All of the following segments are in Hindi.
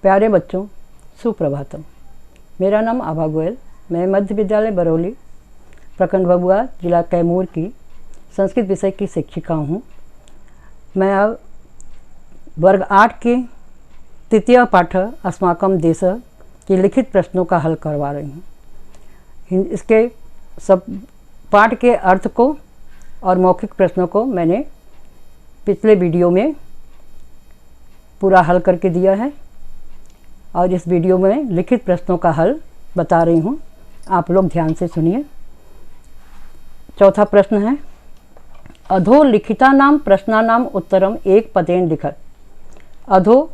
प्यारे बच्चों, सुप्रभातम। मेरा नाम आभा गोयल। मैं मध्य विद्यालय बरौली, प्रखंड भभुआ, जिला कैमूर की संस्कृत विषय की शिक्षिका हूँ। मैं अब वर्ग 8 के तृतीय पाठ अस्माकं देश के लिखित प्रश्नों का हल करवा रही हूँ। इसके सब पाठ के अर्थ को और मौखिक प्रश्नों को मैंने पिछले वीडियो में पूरा हल करके दिया है और इस वीडियो में लिखित प्रश्नों का हल बता रही हूँ। आप लोग ध्यान से सुनिए। चौथा प्रश्न है, अधो लिखिता नाम प्रश्नानाम उत्तरम एक पदेन लिखत। अधो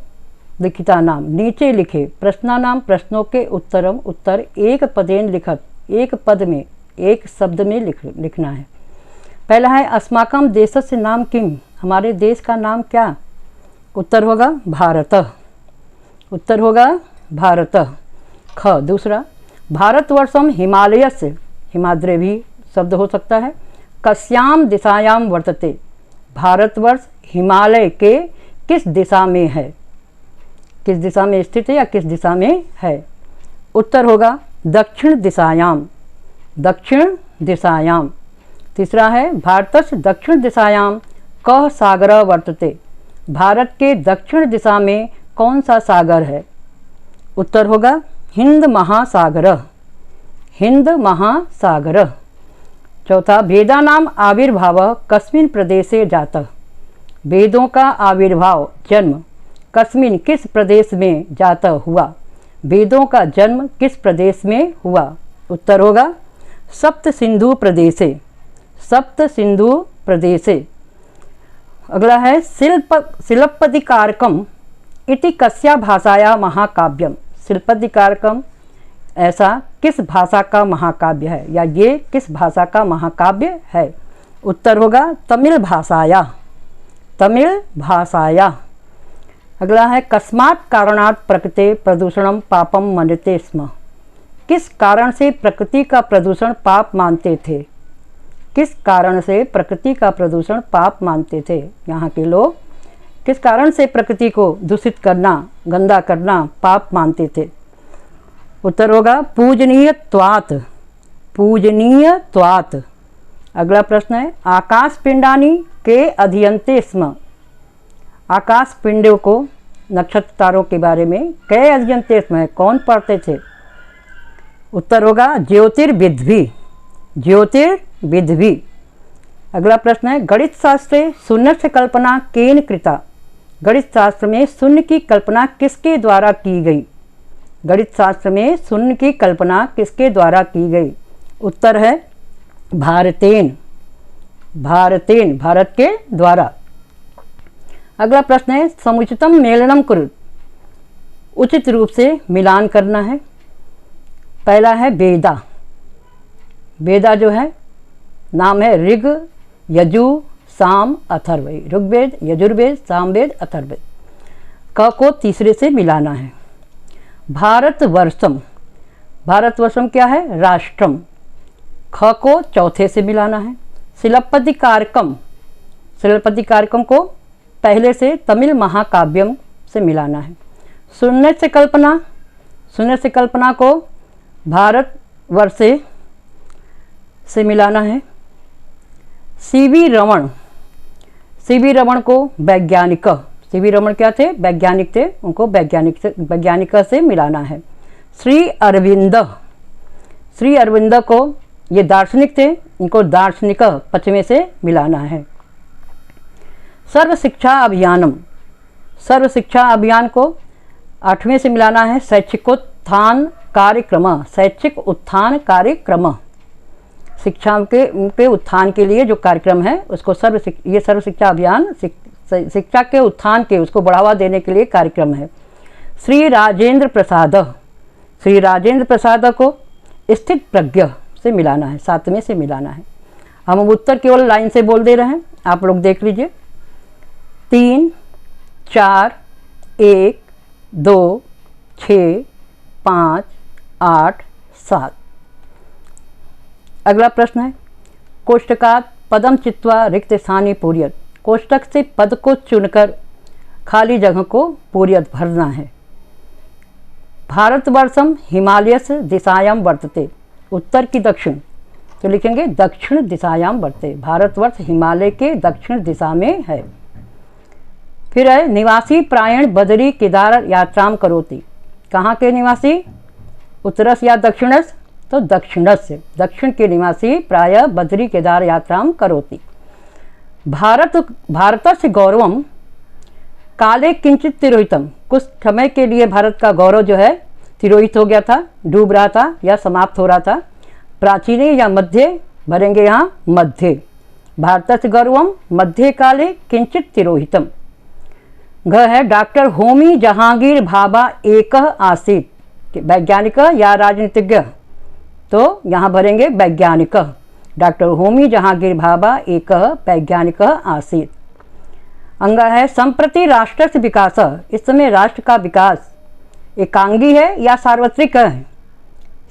लिखिता नाम, नीचे लिखे, प्रश्नानाम प्रश्नों के उत्तरम उत्तर एक पदेन लिखत, एक पद में, एक शब्द में लिखना है। पहला है अस्माकं देशस्य नाम किम, हमारे देश का नाम क्या? उत्तर होगा भारत। उत्तर होगा भारत। ख दूसरा, भारतवर्षम हिमालयस्य, हिमाद्री भी शब्द हो सकता है, कस्याम दिशायाम वर्तते, भारतवर्ष हिमालय के किस दिशा में है? किस दिशा में स्थित है या किस दिशा में है? उत्तर होगा दक्षिण दिशायाम, दक्षिण दिशायाम। तीसरा है भारतस्य दक्षिण दिशायाम कः सागर वर्तते, भारत के दक्षिण दिशा में कौन सा सागर है? उत्तर होगा हिंद महासागर, हिंद महासागर। चौथा, वेदानाम आविर्भाव कस्मिन् प्रदेशे जातः, वेदों का आविर्भाव, जन्म, कस्मिन् किस प्रदेश में जातः हुआ, वेदों का जन्म किस प्रदेश में हुआ? उत्तर होगा सप्त सिंधु प्रदेशे, सप्त सिंधु प्रदेशे। अगला है शिल्पदिकारकम इति कस्या भाषाया महाकाव्यम, शिल्पदिकारकम ऐसा किस भाषा का महाकाव्य है या ये किस भाषा का महाकाव्य है? उत्तर होगा तमिल भाषाया, तमिल भाषाया। अगला है कस्मात् कारणात् प्रकृते प्रदूषणम पापम मन्यते स्म, किस कारण से प्रकृति का प्रदूषण पाप मानते थे? किस कारण से प्रकृति का प्रदूषण पाप मानते थे? यहाँ के लोग किस कारण से प्रकृति को दूषित करना, गंदा करना पाप मानते थे? उत्तर होगा पूजनीयत्वात्, पूजनीयत्वात्। अगला प्रश्न है आकाश पिंडानी के अध्ययन्ते स्म, आकाश पिंडों को, नक्षत्र तारों के बारे में के अध्ययन्ते स्म, कौन पढ़ते थे? उत्तर होगा ज्योतिर्विद्भिः, ज्योतिर्विद्भिः। अगला प्रश्न है गणित शास्त्रे शून्यस्य कल्पना केन कृता, गणित शास्त्र में शून्य की कल्पना किसके द्वारा की गई? गणित शास्त्र में शून्य की कल्पना किसके द्वारा की गई? उत्तर है भारतेन, भारतेन, भारत के द्वारा। अगला प्रश्न है समुचितम मेलनम कुरु, उचित रूप से मिलान करना है। पहला है वेदा, वेदा जो है नाम है ऋग यजु साम अथर्व, ऋग्वेद यजुर्वेद सामवेद अथर्ववेद। क को तीसरे से मिलाना है। भारतवर्षम, भारतवर्षम क्या है? राष्ट्रम। ख को चौथे से मिलाना है। शिल्पदिकारकम, शिल्पदिकारकम को पहले से तमिल महाकाव्यम से मिलाना है। शून्य से कल्पना, शून्य से कल्पना को भारतवर्ष से मिलाना है। सीवी रमण, सीवी रमण को वैज्ञानिक, सीवी रमण क्या थे? वैज्ञानिक थे, उनको वैज्ञानिक से मिलाना है। श्री अरविंद, श्री अरविंद को ये दार्शनिक थे, इनको दार्शनिक पचमे से मिलाना है। सर्व शिक्षा अभियानम, सर्व शिक्षा अभियान को 8वें से मिलाना है। शैक्षिकोत्थान कार्यक्रम, शैक्षिक उत्थान कार्यक्रम, शिक्षा के उत्थान के लिए जो कार्यक्रम है उसको ये सर्व शिक्षा अभियान शिक्षा के उत्थान के, उसको बढ़ावा देने के लिए कार्यक्रम है। श्री राजेंद्र प्रसाद, श्री राजेंद्र प्रसाद को स्थित प्रज्ञ से मिलाना है, 7वें से मिलाना है। हम उत्तर केवल लाइन से बोल दे रहे हैं, आप लोग देख लीजिए। 3 4 1 2 6 5 8 7। अगला प्रश्न है कोष्टकात् पदम चित्वा रिक्त स्थानी पूर्यत, कोष्टक से पद को चुनकर खाली जगह को पूर्यत भरना है। भारतवर्षम हिमालयस्य दिशायां वर्तते, उत्तर की दक्षिण, तो लिखेंगे दक्षिण दिशायां वर्तते, भारतवर्ष हिमालय के दक्षिण दिशा में है। फिर है निवासी प्रायण बदरी केदार यात्राम करोति, कहाँ के निवासी, उत्तरस या दक्षिणस, तो दक्षिणस्य, दक्षिण के निवासी प्राय बद्री केदार यात्राम करोति। भारतस्य गौरवम काले किंचित तिरोहितम, कुछ समय के लिए भारत का गौरव जो है तिरोहित हो गया था, डूब रहा था या समाप्त हो रहा था। प्राचीने या मध्य, भरेंगे यहाँ मध्य, भारतस्य गौरवम मध्य काले किंचित तिरोहितम। घ है डॉक्टर होमी जहांगीर भाभा एक आसीत, वैज्ञानिक या राजनीतिज्ञ, तो यहाँ भरेंगे वैज्ञानिक, डॉक्टर होमी जहांगीर भाभा एक वैज्ञानिक आसीत। अंग है संप्रति राष्ट्र से विकास, इस समय राष्ट्र का विकास एकांगी है या सार्वत्रिक है,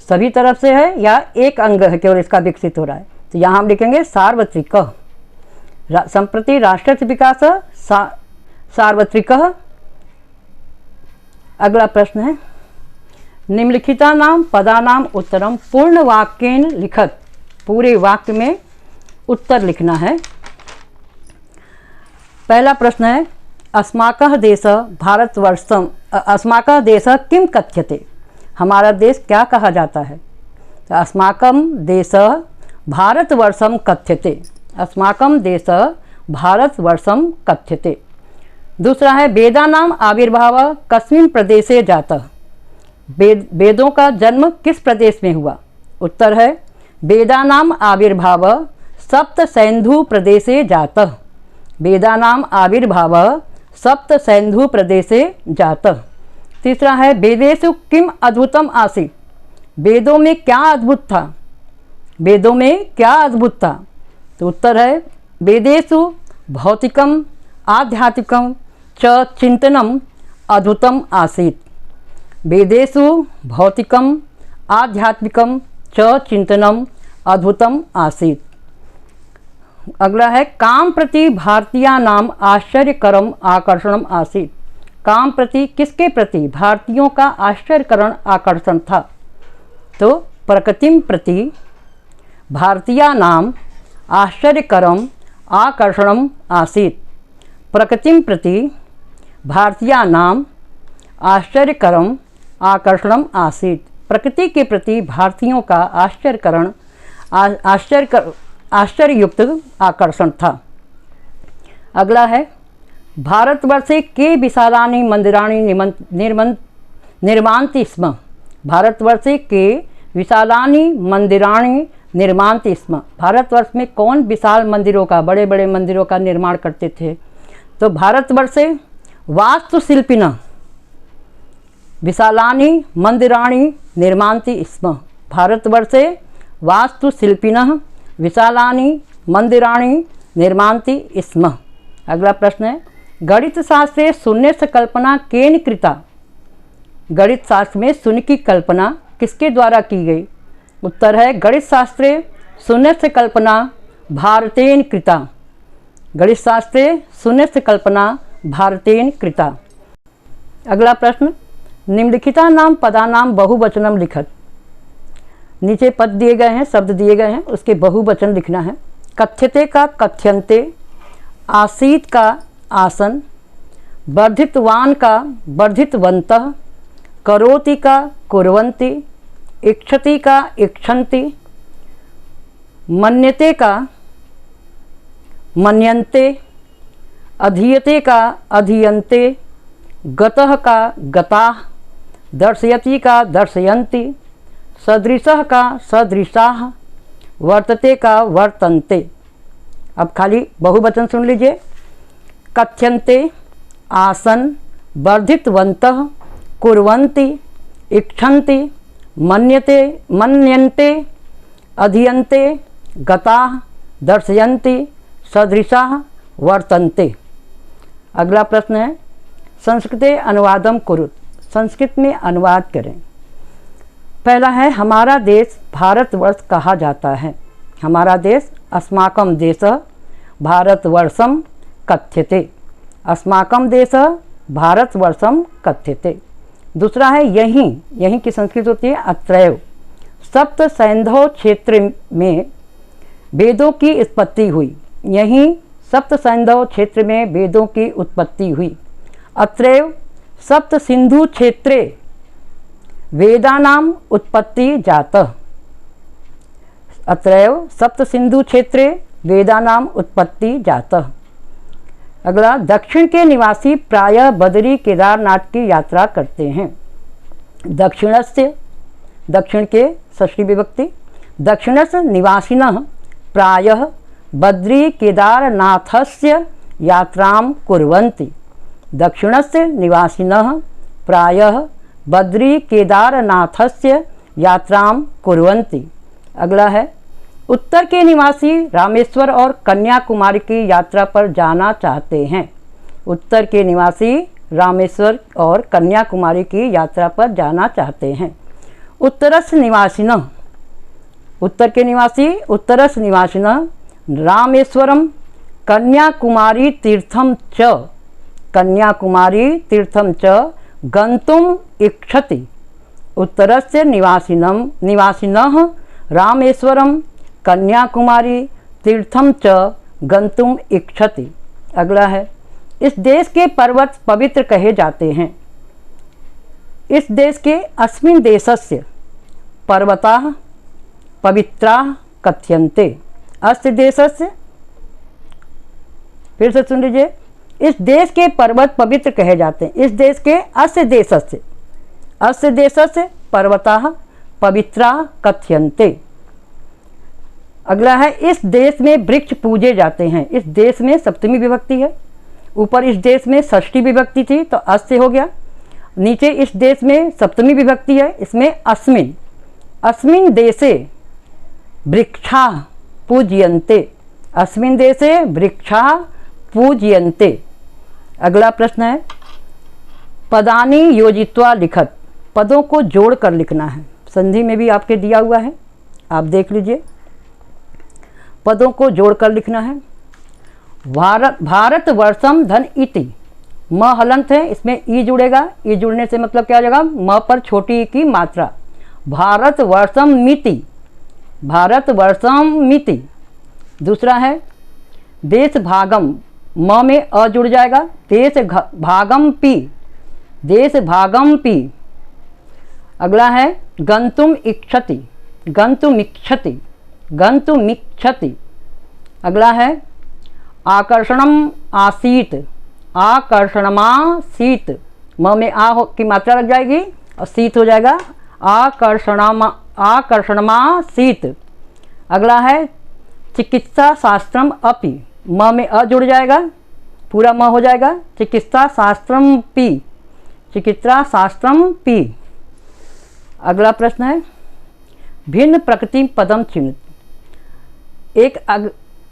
सभी तरफ से है या एक अंग है केवल इसका विकसित हो रहा है, तो यहाँ हम लिखेंगे सार्वत्रिक। संप्रति राष्ट्र से विकास सार्वत्रिक। अगला प्रश्न है निम्नलिखिता नाम पदानाम उत्तरम पूर्ण वाक्येन लिखत, पूरे वाक्य में उत्तर लिखना है। पहला प्रश्न है अस्माकः देश भारतवर्षम, अस्माकः देश किम कथ्यते, हमारा देश क्या कहा जाता है, तो अस्माकं देश भारतवर्षम कथ्यते, अस्माकं देश भारतवर्षम कथ्यते। दूसरा है वेदानाम आविर्भाव कस्मिन् प्रदेशे जातः, वेदों का जन्म किस प्रदेश में हुआ, उत्तर है वेदानाम आविर्भाव सप्त सैन्धु प्रदेशे जातः, वेदानाम आविर्भाव सप्त सैन्धु प्रदेशे जातः। तीसरा है वेदेषु किम अद्भुतम आसीत्, वेदों में क्या अद्भुत था, वेदों में क्या अद्भुत था, तो उत्तर है वेदेषु भौतिकम आध्यात्मिकम च चिंतनम अद्भुतम आसीत्, वेदेषु भौतिकम आध्यात्मिकम च चिंतनम अद्भुतम आसीत्। अगला है काम प्रति भारतीया नाम आश्चर्यकरम आकर्षणम आसीत्, काम प्रति किसके प्रति, भारतीयों का आश्चर्यकरण आकर्षण था, तो प्रकृतिम प्रति भारतीया नाम आश्चर्यकरम आकर्षणम आसीत्, प्रकृतिम प्रति भारतीया नाम आश्चर्यकरम आकर्षणम आसीत्, प्रकृति के प्रति भारतीयों का आश्चर्यकरण आश्चर्ययुक्त आकर्षण था। अगला है भारतवर्षे के विशालानि मंदिराणि निर्मान्ति स्म, भारतवर्षे के विशालानि मंदिराणि निर्मान्ति स्म, भारतवर्ष में कौन विशाल मंदिरों का, बड़े बड़े मंदिरों का निर्माण करते थे, तो भारतवर्षे वास्तुशिल्पिनः विशालानि मंदिराणि निर्मान्ति स्म, भारतवर्षे वास्तुशिल्पिनः विशालानि मंदिराणि निर्मान्ति स्म। अगला प्रश्न है गणित शास्त्रे शून्य से कल्पना केन कृता, गणित शास्त्र में शून्य की कल्पना किसके द्वारा की गई, उत्तर है गणित शास्त्रे शून्य से कल्पना भारतेन कृता, गणित शास्त्रे शून्य से कल्पना भारतेन कृता। अगला प्रश्न निम्नलिखिता नाम पदानाम बहुवचनम लिखत, नीचे पद दिए गए हैं, शब्द दिए गए हैं, उसके बहुवचन लिखना है। कथ्यते का कथ्यन्ते, आसीत का आसन, वर्धितवान का वर्धितवन्तः, करोति का कुर्वन्ति, इच्छति का इच्छन्ति, मन्यते का मन्यन्ते, अधीयते का अधीयन्ते, गतः का गताः, दर्शयति का दर्शयन्ति, सदृशः का सदृशाः, वर्तते का वर्तन्ते। अब खाली बहुवचन सुन लीजिए। कथ्यन्ते, आसन, वर्धितवन्तः, कुर्वन्ति, इच्छन्ति, मन्यते मन्यन्ते, अधीयन्ते, गताः, दर्शयन्ति, सदृशाः, वर्तन्ते। अगला प्रश्न है संस्कृते अनुवादम कुरुत, संस्कृत में अनुवाद करें। पहला है हमारा देश भारतवर्ष कहा जाता है, हमारा देश अस्माकं देशः भारतवर्षं कथ्यते, अस्माकं देशः भारतवर्षं कथ्यते। दूसरा है यहीं, यहीं की संस्कृत होती है अत्रैव। सप्त सैंधव क्षेत्र में वेदों की उत्पत्ति हुई, यहीं सप्त सैंधव क्षेत्र में वेदों की उत्पत्ति हुई। अत्रैव सप्त सिंधु क्षेत्रे वेदानाम उत्पत्ति जातः। अत्रैव सप्त सिंधु क्षेत्रे वेदानाम उत्पत्ति जातः। अगला, दक्षिण के निवासी प्रायः बद्री केदारनाथ की यात्रा करते हैं। दक्षिणस्य, दक्षिण के षष्ठी विभक्ति, दक्षिणस्य निवासिनः प्रायः बद्री केदारनाथस्य यात्रां कुर्वन्ति। दक्षिणस्य निवासिनः प्रायः बद्री केदारनाथस्य यात्रां कुर्वन्ति। अगला है, उत्तर के निवासी रामेश्वर और कन्याकुमारी की यात्रा पर जाना चाहते हैं। उत्तर के निवासी रामेश्वर और कन्याकुमारी की यात्रा पर जाना चाहते हैं। उत्तरस्य निवासिनः, उत्तर के निवासी उत्तरस्य निवासिनः रामेश्वरम कन्याकुमारी तीर्थम च, कन्याकुमारी तीर्थम च गन्तुम इच्छति। उत्तरस्य निवासिनः रामेश्वरम कन्याकुमारी तीर्थम च गन्तुम इच्छति। अगला है, इस देश के पर्वत पवित्र कहे जाते हैं। इस देश के अस्मिन् देशस्य पर्वताः पवित्राः कथ्यन्ते। अस्य देशस्य, फिर से सुन लीजिए, इस देश के पर्वत पवित्र कहे जाते हैं। इस देश के अस्य देशस्य पर्वताः पवित्राः कथ्यन्ते। अगला है, इस देश में वृक्ष पूजे जाते हैं। इस देश में सप्तमी विभक्ति है, ऊपर इस देश में षष्ठी विभक्ति थी तो अस्य हो गया, नीचे इस देश में सप्तमी विभक्ति है, इसमें अस्मिन्, अस्मिन् देशे वृक्षाः पूज्यन्ते। अस्मिन् देशे वृक्षाः पूज्यन्ते। अगला प्रश्न है, पदानि योजित्वा लिखत। पदों को जोड़ कर लिखना है, संधि में भी आपके दिया हुआ है, आप देख लीजिए। पदों को जोड़कर लिखना है। भारत वर्षम धन इति, म हलंत है, इसमें ई जुड़ेगा, ई जुड़ने से मतलब क्या हो जाएगा, म पर छोटी ई की मात्रा। भारत वर्षम मिति, भारत वर्षम मिति। दूसरा है देश भागम, म में अ जुड़ जाएगा, देश भागम पी, देश भागम पी। अगला है गंतुम इच्छति, गंतुम इच्छति, गंतुम इच्छति। अगला है आकर्षणम आसीत, आकर्षणमासीत। म में आ की मात्रा लग जाएगी और सीत हो जाएगा, आकर्षणमासीत। अगला है चिकित्सा शास्त्रम अपि, म में अ जुड़ जाएगा, पूरा म हो जाएगा, चिकित्सा शास्त्रम पी, चिकित्सा शास्त्रम पी। अगला प्रश्न है भिन्न प्रकृति पदम चिन्ह। एक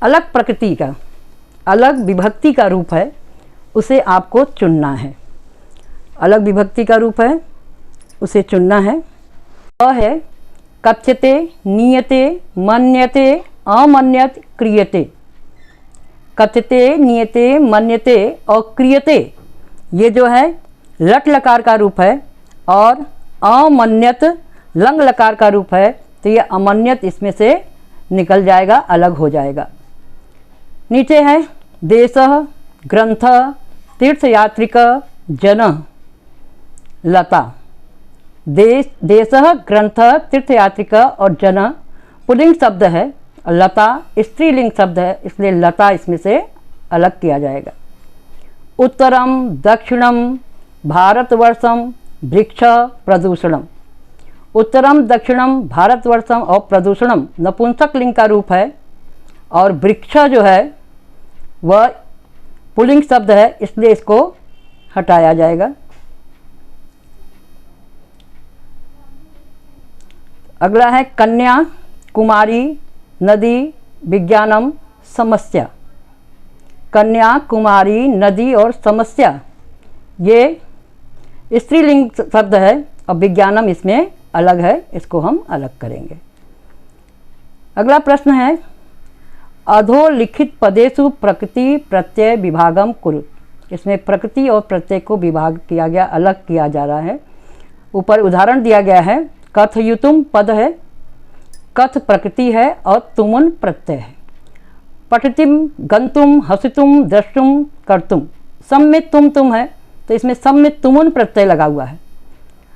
अलग प्रकृति का, अलग विभक्ति का रूप है, उसे आपको चुनना है। अलग विभक्ति का रूप है, उसे चुनना है। वह है कथ्यते, नीयते, मन्यते, अमन्यत, क्रियते। कथ्यते, नीयते, मन्यते और क्रियते, ये जो है लट लकार का रूप है, और अमन्यत लंग लकार का रूप है, तो ये अमन्यत इसमें से निकल जाएगा, अलग हो जाएगा। नीचे है देशः, ग्रंथ, तीर्थयात्रिक, जन, लता। देशः, ग्रंथ, तीर्थयात्रिक और जन पुल्लिंग शब्द है, लता स्त्रीलिंग शब्द है, इसलिए लता इसमें से अलग किया जाएगा। उत्तरम, दक्षिणम, भारतवर्षम, वृक्ष, प्रदूषणम। उत्तरम, दक्षिणम, भारतवर्षम और प्रदूषणम नपुंसक लिंग का रूप है, और वृक्ष जो है वह पुल्लिंग शब्द है, इसलिए इसको हटाया जाएगा। अगला है कन्या, कुमारी, नदी, विज्ञानम, समस्या। कन्या, कुमारी, नदी और समस्या ये स्त्रीलिंग शब्द है, और विज्ञानम इसमें अलग है, इसको हम अलग करेंगे। अगला प्रश्न है अधोलिखित पदेषु प्रकृति प्रत्यय विभागम कुरु। इसमें प्रकृति और प्रत्यय को विभाग किया गया, अलग किया जा रहा है। ऊपर उदाहरण दिया गया है। कथयुतुम पद है, कथ प्रकृति है और तुमुन प्रत्यय है। पठितिम, गंतुम, हसितुम, द्रष्टुम, कर्तुम, सब में तुम है, तो इसमें सब में तुमुन प्रत्यय लगा हुआ है।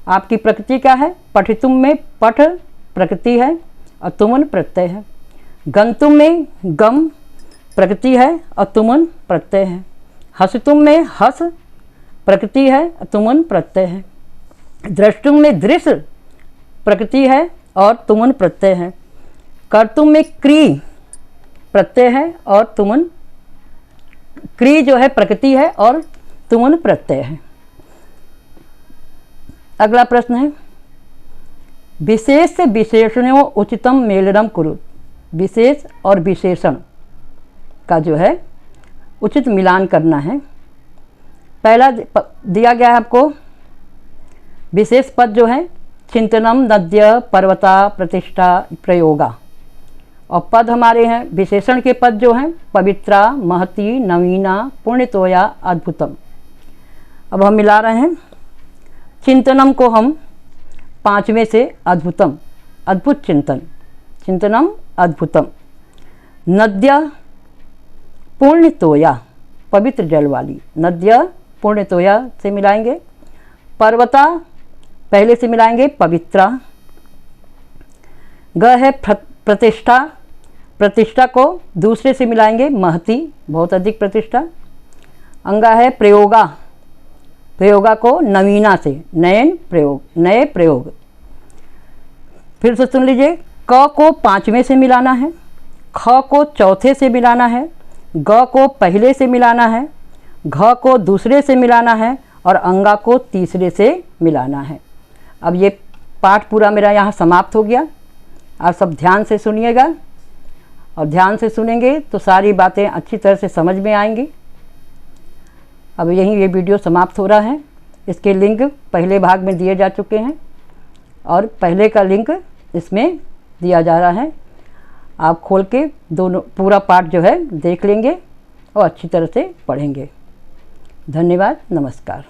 आपकी प्रकृति क्या है? पठितुम में पठ प्रकृति है और तुमुन प्रत्यय है। गंतुम में गम प्रकृति है और तुमुन प्रत्यय है। हसितुम में हस प्रकृति है और तुमुन प्रत्यय है। द्रष्टुम में दृश्य प्रकृति है और तुमुन प्रत्यय है। कर्तुम में क्री प्रत्यय है और तुमुन, क्री जो है प्रकृति है और तुमुन प्रत्यय है। अगला प्रश्न है, विशेष से विशेषणों उचितम मेलनम कुरु। विशेष और विशेषण का जो है उचित मिलान करना है। पहला दिया गया है आपको विशेष पद जो है चिंतनम, नद्य, पर्वता, प्रतिष्ठा, प्रयोगा। और पद हमारे हैं विशेषण के पद जो हैं पवित्रा, महती, नवीना, पुण्यतोया, अद्भुतम। अब हम मिला रहे हैं। चिंतनम को हम पांचवें से अद्भुतम, अद्भुत चिंतन, चिंतनम अद्भुतम। नद्या पुण्यतोया, पवित्र जल वाली, नद्या पुण्यतोया से मिलाएंगे। पर्वता पहले से मिलाएंगे पवित्रा। ग है प्रतिष्ठा, प्रतिष्ठा को दूसरे से मिलाएंगे महती, बहुत अधिक प्रतिष्ठा। अंगा है प्रयोगा, प्रयोगा को नवीना से, नयन प्रयोग, नए प्रयोग। फिर से सुन लीजिए, क को पांचवें से मिलाना है, ख को चौथे से मिलाना है, ग को पहले से मिलाना है, घ को दूसरे से मिलाना है और अंगा को तीसरे से मिलाना है। अब ये पाठ पूरा मेरा यहाँ समाप्त हो गया। आप सब ध्यान से सुनिएगा और ध्यान से सुनेंगे तो सारी बातें अच्छी तरह से समझ में आएंगी। अब यहीं ये वीडियो समाप्त हो रहा है। इसके लिंक पहले भाग में दिए जा चुके हैं और पहले का लिंक इसमें दिया जा रहा है। आप खोल के दोनों पूरा पाठ जो है देख लेंगे और अच्छी तरह से पढ़ेंगे। धन्यवाद, नमस्कार।